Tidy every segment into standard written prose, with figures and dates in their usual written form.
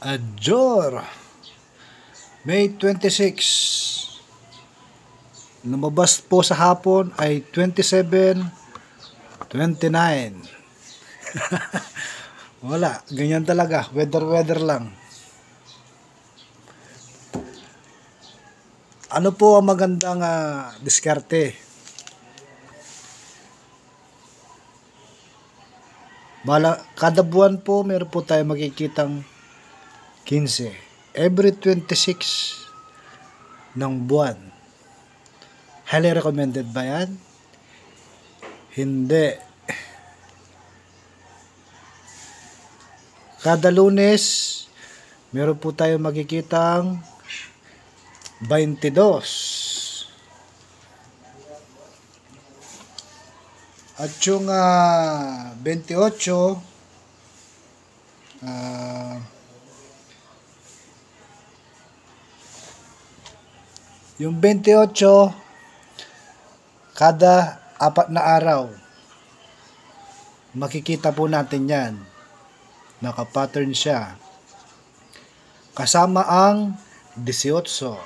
Adjor, May 26. Lumabas po sa hapon ay 27:29. Wala, ganyan talaga. Weather lang. Ano po ang magandang diskarte? Kada buwan po meron po tayo makikitang 15. Every 26 ng buwan. Highly recommended ba yan? Hindi. Kada Lunes, meron po tayo makikitang 22. At yung 28, yung 28, kada 4 na araw, makikita po natin yan. Naka-pattern siya. Kasama ang 18.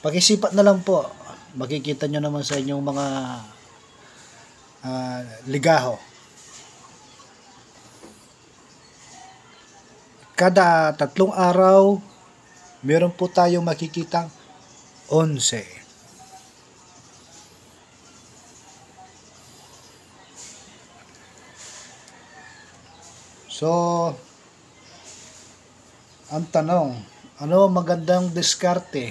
Pag-isipan na lang po. Makikita nyo naman sa inyong mga ligaho. Kada 3 araw, meron po tayong makikitang 11. So, ang tanong, ano magandang diskarte?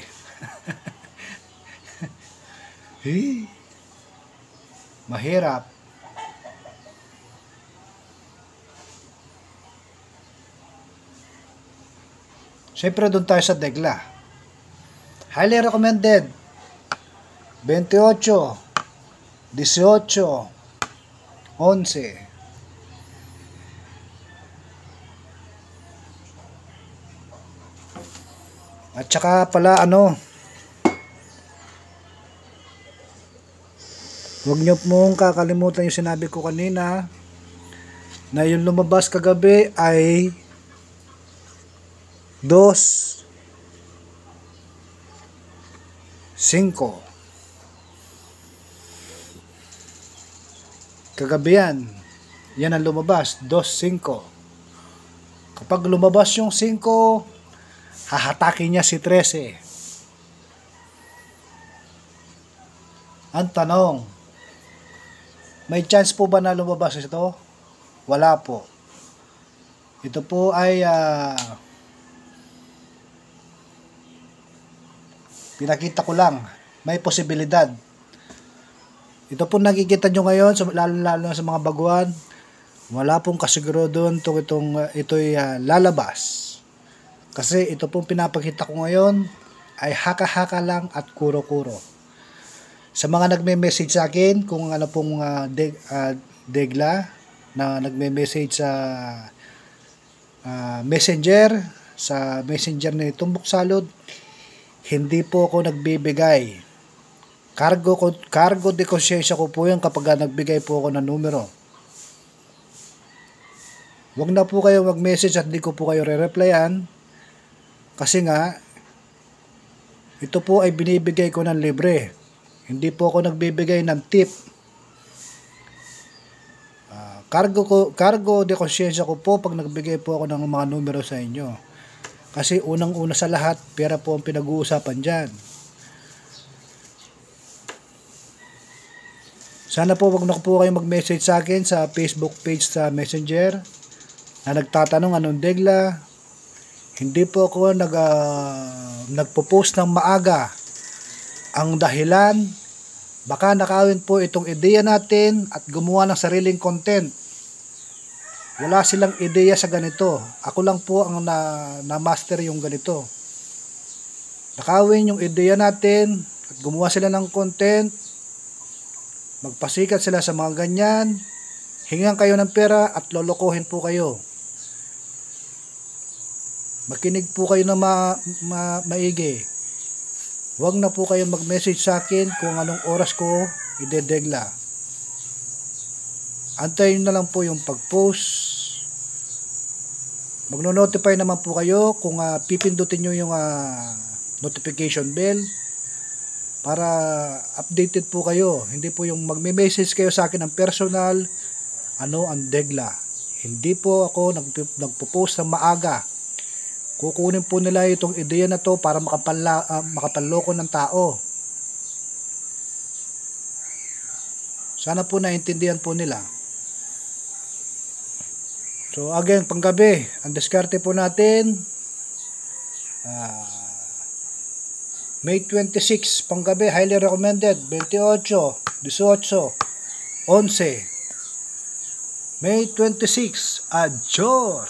Mahirap. Siyempre doon tayo sa Degla. Highly recommended. 28, 18, 11. At saka pala huwag nyo mong kakalimutan yung sinabi ko kanina na yung lumabas kagabi ay 2-5. Kagabi yan ang lumabas, 2-5. Kapag lumabas yung 5, hahatakin niya si 13. Ang tanong, may chance po ba na lumabas ito? Wala po. Ito po ay pinakita ko lang. May posibilidad. Ito po nakikita nyo ngayon, lalo sa mga baguhan, wala pong kasiguro doon ito'y lalabas. Kasi ito pong pinapakita ko ngayon ay haka-haka lang at kuro-kuro. Sa mga nagme-message sa akin kung ano pong Degla na nagme-message sa Messenger, sa Messenger ni Tumbok Salud, hindi po ako nagbibigay. Cargo de konsyensya ko po yan kapag nagbigay po ako ng numero. Huwag na po kayo mag-message at di ko po kayo re-replyan. Kasi nga, ito po ay binibigay ko ng libre. Hindi po ako nagbibigay ng tip. Cargo de konsyensya ko po pag nagbigay po ako ng mga numero sa inyo. Kasi unang-una sa lahat, pera po ang pinag-uusapan dyan. Sana po wag na po kayo mag-message sa akin sa Facebook page sa Messenger na nagtatanong anong Degla. Hindi po ako nagpo-post ng maaga. Ang dahilan, baka nakawin po itong ideya natin at gumawa ng sariling content. Wala silang ideya sa ganito. Ako lang po ang na-master yung ganito. Nakawin yung ideya natin at gumawa sila ng content. Magpasikat sila sa mga ganyan. Hingan kayo ng pera at lolokohin po kayo. Makinig po kayo na maigi. Huwag na po kayo mag-message sa akin kung anong oras ko idedegla. Antayin na lang po yung pag-post Magno-notify naman po kayo kung pipindutin nyo yung notification bell para updated po kayo. Hindi po yung magme-message kayo sa akin ng personal, ang degla. Hindi po ako nagpo-post ng maaga. Kukunin po nila itong ideya na to para makapanloko ng tao. Sana po naintindihan po nila. So again, panggabi, ang diskarte po natin, May 26, panggabi, highly recommended, 28, 18, 11, May 26, adjor!